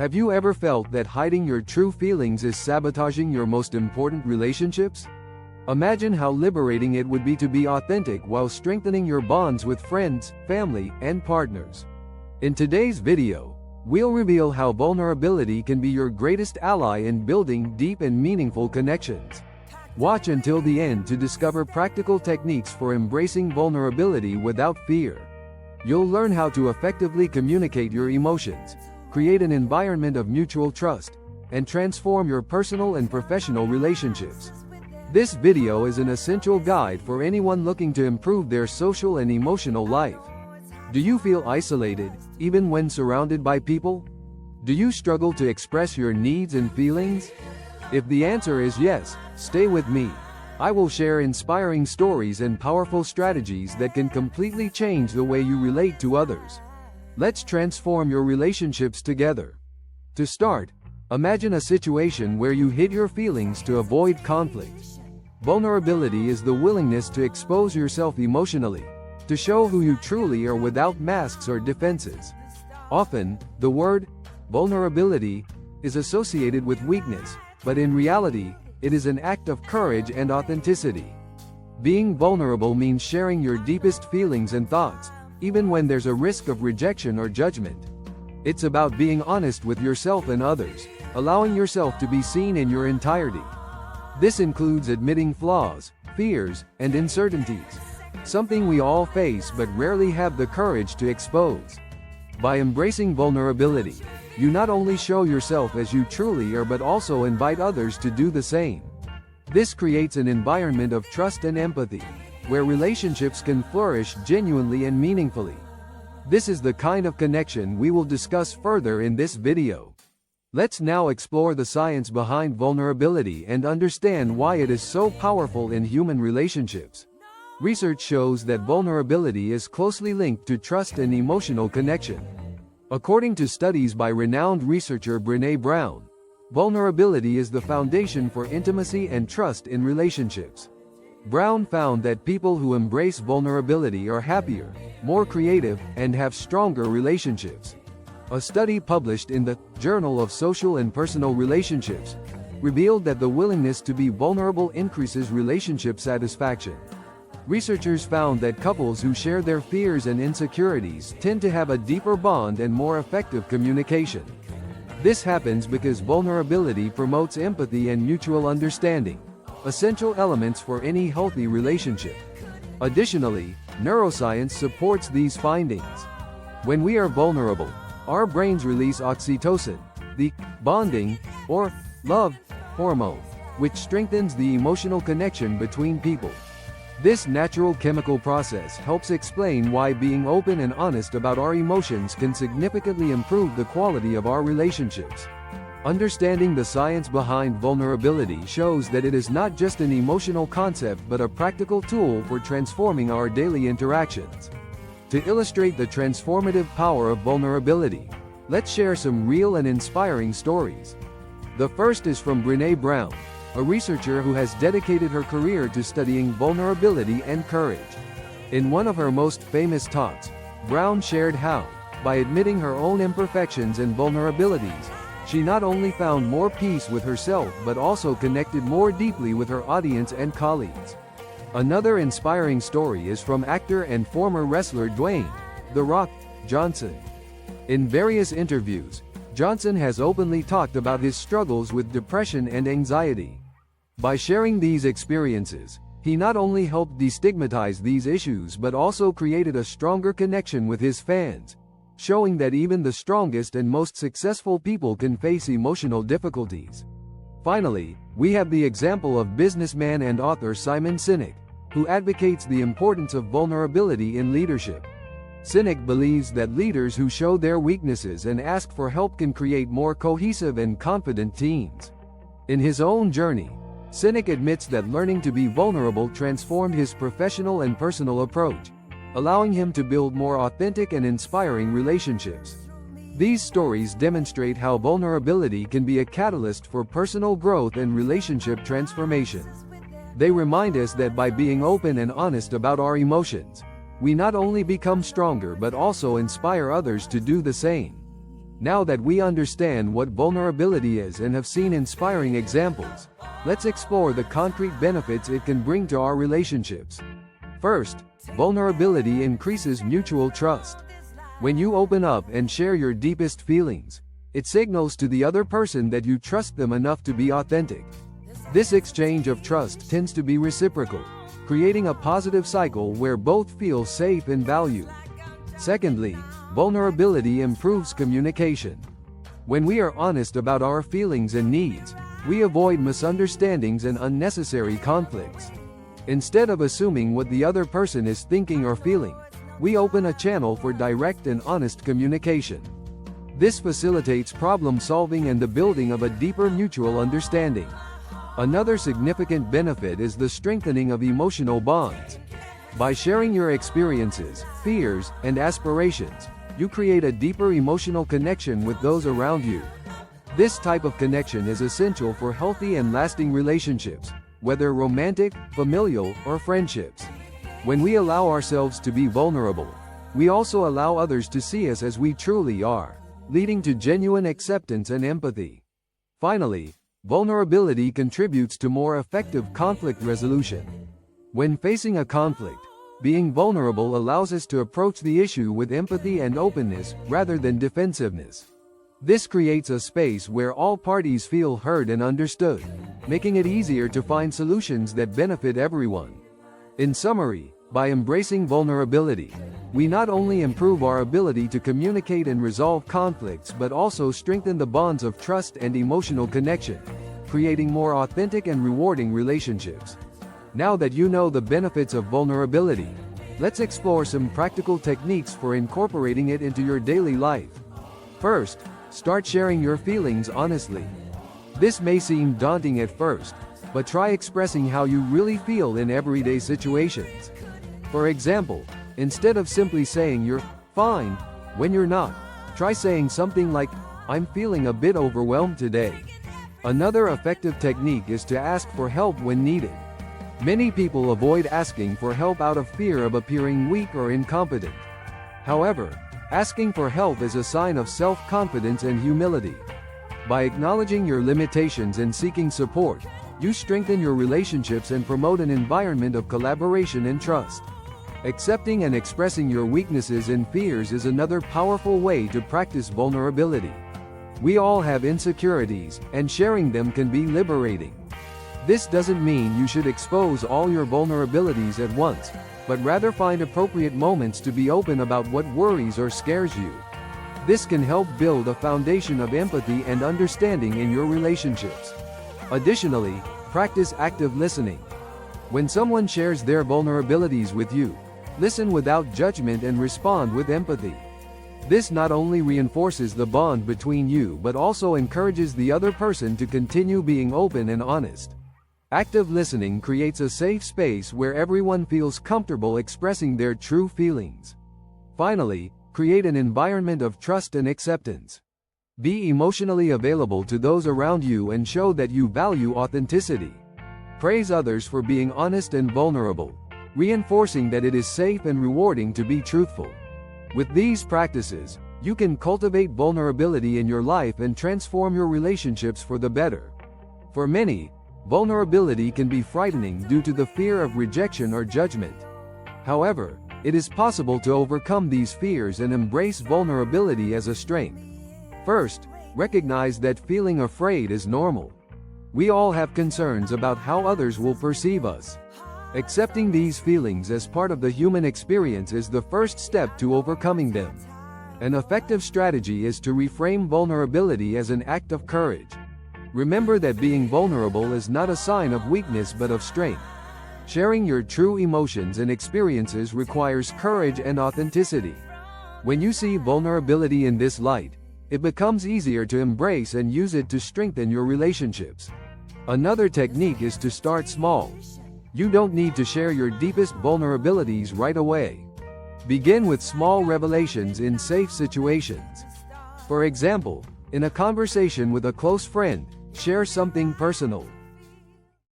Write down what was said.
Have you ever felt that hiding your true feelings is sabotaging your most important relationships? Imagine how liberating it would be to be authentic while strengthening your bonds with friends, family, and partners. In today's video, we'll reveal how vulnerability can be your greatest ally in building deep and meaningful connections. Watch until the end to discover practical techniques for embracing vulnerability without fear. You'll learn how to effectively communicate your emotions, create an environment of mutual trust, and transform your personal and professional relationships. This video is an essential guide for anyone looking to improve their social and emotional life. Do you feel isolated, even when surrounded by people? Do you struggle to express your needs and feelings? If the answer is yes, stay with me. I will share inspiring stories and powerful strategies that can completely change the way you relate to others. Let's transform your relationships together. To start, imagine a situation where you hid your feelings to avoid conflict. Vulnerability is the willingness to expose yourself emotionally, to show who you truly are without masks or defenses. Often, the word vulnerability is associated with weakness, but in reality, it is an act of courage and authenticity. Being vulnerable means sharing your deepest feelings and thoughts, even when there's a risk of rejection or judgment. It's about being honest with yourself and others, allowing yourself to be seen in your entirety. This includes admitting flaws, fears, and uncertainties, something we all face but rarely have the courage to expose. By embracing vulnerability, you not only show yourself as you truly are but also invite others to do the same. This creates an environment of trust and empathy, where relationships can flourish genuinely and meaningfully. This is the kind of connection we will discuss further in this video. Let's now explore the science behind vulnerability and understand why it is so powerful in human relationships. Research shows that vulnerability is closely linked to trust and emotional connection. According to studies by renowned researcher Brené Brown, vulnerability is the foundation for intimacy and trust in relationships. Brown found that people who embrace vulnerability are happier, more creative, and have stronger relationships. A study published in the Journal of Social and Personal Relationships revealed that the willingness to be vulnerable increases relationship satisfaction. Researchers found that couples who share their fears and insecurities tend to have a deeper bond and more effective communication. This happens because vulnerability promotes empathy and mutual understanding, essential elements for any healthy relationship. Additionally, neuroscience supports these findings. When we are vulnerable, our brains release oxytocin, the bonding or love hormone, which strengthens the emotional connection between people. This natural chemical process helps explain why being open and honest about our emotions can significantly improve the quality of our relationships. Understanding the science behind vulnerability shows that it is not just an emotional concept but a practical tool for transforming our daily interactions. To illustrate the transformative power of vulnerability, let's share some real and inspiring stories. The first is from Brené Brown, a researcher who has dedicated her career to studying vulnerability and courage. In one of her most famous talks, Brown shared how, by admitting her own imperfections and vulnerabilities, she not only found more peace with herself but also connected more deeply with her audience and colleagues. Another inspiring story is from actor and former wrestler Dwayne "The Rock" Johnson. In various interviews, Johnson has openly talked about his struggles with depression and anxiety. By sharing these experiences, he not only helped destigmatize these issues but also created a stronger connection with his fans, showing that even the strongest and most successful people can face emotional difficulties. Finally, we have the example of businessman and author Simon Sinek, who advocates the importance of vulnerability in leadership. Sinek believes that leaders who show their weaknesses and ask for help can create more cohesive and confident teams. In his own journey, Sinek admits that learning to be vulnerable transformed his professional and personal approach, allowing him to build more authentic and inspiring relationships. These stories demonstrate how vulnerability can be a catalyst for personal growth and relationship transformation. They remind us that by being open and honest about our emotions, we not only become stronger but also inspire others to do the same. Now that we understand what vulnerability is and have seen inspiring examples, let's explore the concrete benefits it can bring to our relationships. First, vulnerability increases mutual trust. When you open up and share your deepest feelings, it signals to the other person that you trust them enough to be authentic. This exchange of trust tends to be reciprocal, creating a positive cycle where both feel safe and valued. Secondly, vulnerability improves communication. When we are honest about our feelings and needs, we avoid misunderstandings and unnecessary conflicts. Instead of assuming what the other person is thinking or feeling, we open a channel for direct and honest communication. This facilitates problem solving and the building of a deeper mutual understanding. Another significant benefit is the strengthening of emotional bonds. By sharing your experiences, fears, and aspirations, you create a deeper emotional connection with those around you. This type of connection is essential for healthy and lasting relationships, whether romantic, familial, or friendships. When we allow ourselves to be vulnerable, we also allow others to see us as we truly are, leading to genuine acceptance and empathy. Finally, vulnerability contributes to more effective conflict resolution. When facing a conflict, being vulnerable allows us to approach the issue with empathy and openness rather than defensiveness. This creates a space where all parties feel heard and understood, making it easier to find solutions that benefit everyone. In summary, by embracing vulnerability, we not only improve our ability to communicate and resolve conflicts but also strengthen the bonds of trust and emotional connection, creating more authentic and rewarding relationships. Now that you know the benefits of vulnerability, let's explore some practical techniques for incorporating it into your daily life. First, start sharing your feelings honestly. This may seem daunting at first, but try expressing how you really feel in everyday situations. For example, instead of simply saying you're fine when you're not, try saying something like, "I'm feeling a bit overwhelmed today." Another effective technique is to ask for help when needed. Many people avoid asking for help out of fear of appearing weak or incompetent. However, asking for help is a sign of self-confidence and humility. By acknowledging your limitations and seeking support, you strengthen your relationships and promote an environment of collaboration and trust. Accepting and expressing your weaknesses and fears is another powerful way to practice vulnerability. We all have insecurities, and sharing them can be liberating. This doesn't mean you should expose all your vulnerabilities at once, but rather find appropriate moments to be open about what worries or scares you. This can help build a foundation of empathy and understanding in your relationships. Additionally, practice active listening. When someone shares their vulnerabilities with you, listen without judgment and respond with empathy. This not only reinforces the bond between you but also encourages the other person to continue being open and honest. Active listening creates a safe space where everyone feels comfortable expressing their true feelings. Finally, create an environment of trust and acceptance. Be emotionally available to those around you and show that you value authenticity. Praise others for being honest and vulnerable, reinforcing that it is safe and rewarding to be truthful. With these practices, you can cultivate vulnerability in your life and transform your relationships for the better. For many, vulnerability can be frightening due to the fear of rejection or judgment. However, it is possible to overcome these fears and embrace vulnerability as a strength. First, recognize that feeling afraid is normal. We all have concerns about how others will perceive us. Accepting these feelings as part of the human experience is the first step to overcoming them. An effective strategy is to reframe vulnerability as an act of courage. Remember that being vulnerable is not a sign of weakness but of strength. Sharing your true emotions and experiences requires courage and authenticity. When you see vulnerability in this light, it becomes easier to embrace and use it to strengthen your relationships. Another technique is to start small. You don't need to share your deepest vulnerabilities right away. Begin with small revelations in safe situations. For example, in a conversation with a close friend, share something personal.